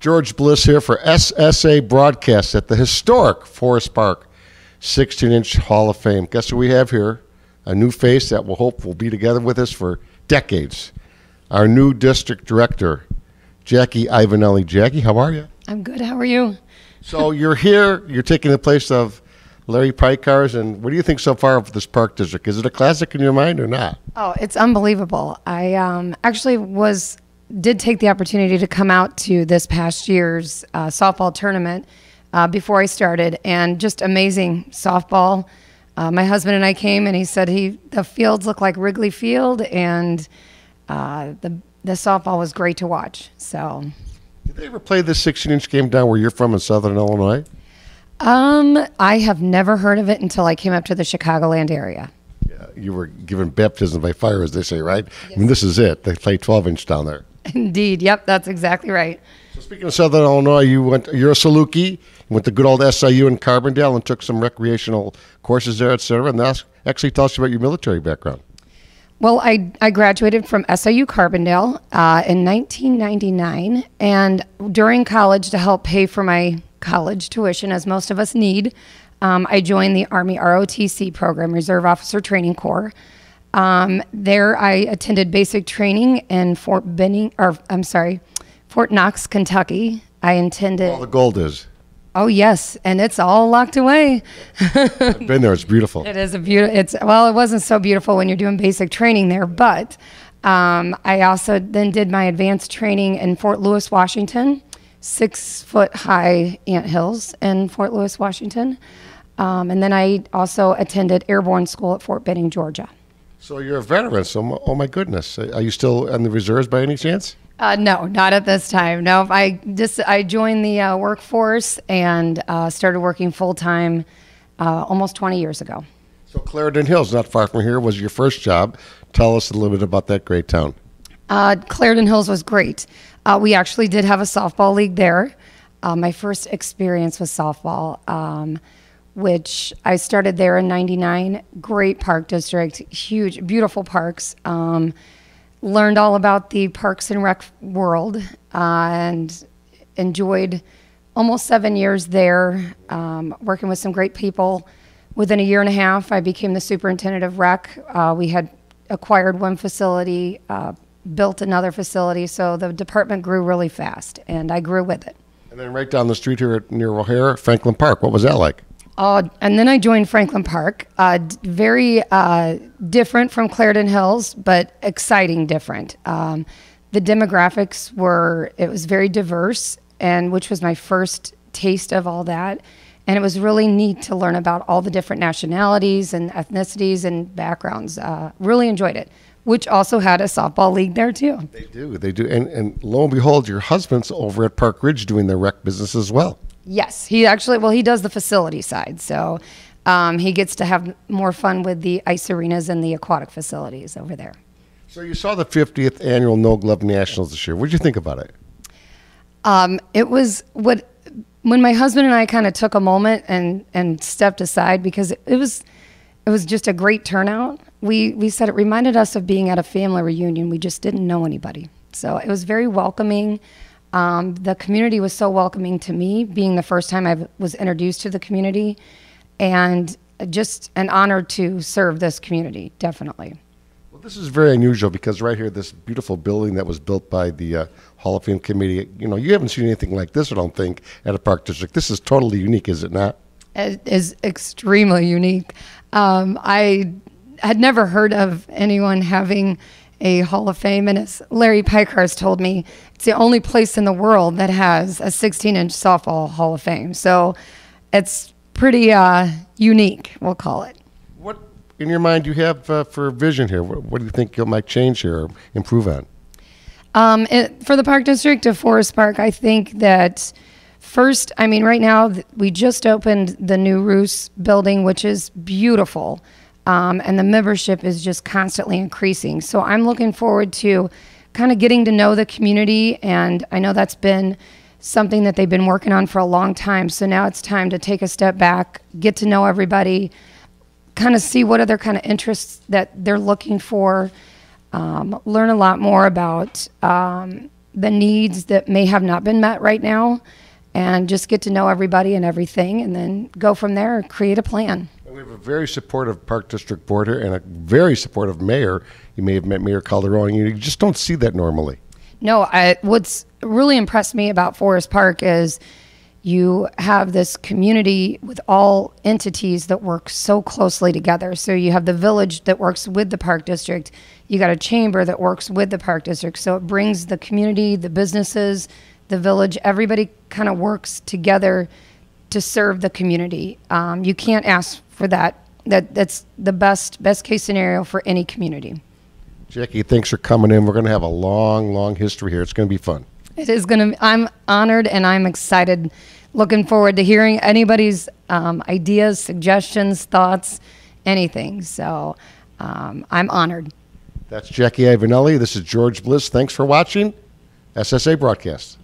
George Bliss here for SSA Broadcasts at the historic Forest Park 16-inch Hall of Fame. Guess who we have here? A new face that we'll hope will be together with us for decades. Our new district director, Jackie Iovinelli. Jackie, how are you? I'm good. How are you? So you're here. You're taking the place of Larry Pikars, and what do you think so far of this park district? Is it a classic in your mind or not? Oh, it's unbelievable. I actually did take the opportunity to come out to this past year's softball tournament before I started, and just amazing softball. My husband and I came, and he said the fields look like Wrigley Field, and the softball was great to watch. So, did they ever play this 16-inch game down where you're from in Southern Illinois? I have never heard of it until I came up to the Chicagoland area. Yeah, you were given baptism by fire, as they say, right? Yes. I mean, this is it. They play 12-inch down there. Indeed. Yep, that's exactly right. So speaking of Southern Illinois, you're a Saluki. You went to good old SIU in Carbondale and took some recreational courses there, et cetera. And that actually tells us about your military background. Well, I graduated from SIU Carbondale in 1999, and during college, to help pay for my college tuition, as most of us need, I joined the Army ROTC program, Reserve Officer Training Corps. There I attended basic training in Fort Knox, Kentucky. I intended... All the gold is. Oh, yes, and it's all locked away. I've been there. It's beautiful. It is a beautiful... Well, it wasn't so beautiful when you're doing basic training there, but I also then did my advanced training in Fort Lewis, Washington, 6-foot-high anthills in Fort Lewis, Washington. And then I also attended airborne school at Fort Benning, Georgia. So you're a veteran, so oh my goodness. Are you still in the reserves by any chance? No, not at this time. No, I joined the workforce and started working full-time almost 20 years ago. So Clarendon Hills, not far from here, was your first job. Tell us a little bit about that great town. Clarendon Hills was great. We actually did have a softball league there. My first experience was softball, which I started there in '99. Great park district, huge, beautiful parks. Learned all about the Parks and Rec world and enjoyed almost 7 years there, working with some great people. Within a year and a half, I became the superintendent of rec. We had acquired one facility, built another facility, so the department grew really fast, and I grew with it. And then right down the street here near O'Hare, Franklin Park. What was that like? And then I joined Franklin Park. Very different from Clarendon Hills, but exciting different. The demographics it was very diverse, and which was my first taste of all that. And it was really neat to learn about all the different nationalities and ethnicities and backgrounds. Really enjoyed it, which also had a softball league there too. They do. And lo and behold, your husband's over at Park Ridge doing the rec business as well. Yes, he does the facility side. So he gets to have more fun with the ice arenas and the aquatic facilities over there. So you saw the 50th annual No Glove Nationals this year. What did you think about it? It was when my husband and I kind of took a moment and stepped aside, because it was just a great turnout. We said it reminded us of being at a family reunion. We just didn't know anybody. So it was very welcoming. The community was so welcoming to me, being the first time I was introduced to the community, and just an honor to serve this community, definitely. Well, this is very unusual because right here, this beautiful building that was built by the Hall of Fame committee, you haven't seen anything like this, I don't think, at a park district. This is totally unique, is it not? It is extremely unique. I had never heard of anyone having a Hall of Fame, and as Larry Pikars told me, it's the only place in the world that has a 16-inch softball Hall of Fame. So it's pretty unique, we'll call it. What, in your mind, do you have for vision here? What do you think you might change here or improve on? For the Park District of Forest Park, I think that first, right now we just opened the new Roos building, which is beautiful. And the membership is just constantly increasing. So I'm looking forward to kind of getting to know the community, and I know that's been something that they've been working on for a long time. So now it's time to take a step back, get to know everybody, kind of see what other kind of interests that they're looking for, learn a lot more about the needs that may have not been met right now, and just get to know everybody and everything, and then go from there, create a plan. We have a very supportive Park District Board here and a very supportive mayor. You may have met Mayor Calderon. You just don't see that normally. No, what's really impressed me about Forest Park is you have this community with all entities that work so closely together. So you have the village that works with the Park District. You got a chamber that works with the Park District. So it brings the community, the businesses, the village, everybody kind of works together to serve the community. You can't ask for that. That's the best case scenario for any community. Jackie, thanks for coming in. We're going to have a long history here. It's going to be fun. It is going to. I'm honored and I'm excited. Looking forward to hearing anybody's ideas, suggestions, thoughts, anything. So I'm honored. That's Jackie Iovinelli. This is George Bliss. Thanks for watching SSA Broadcasts.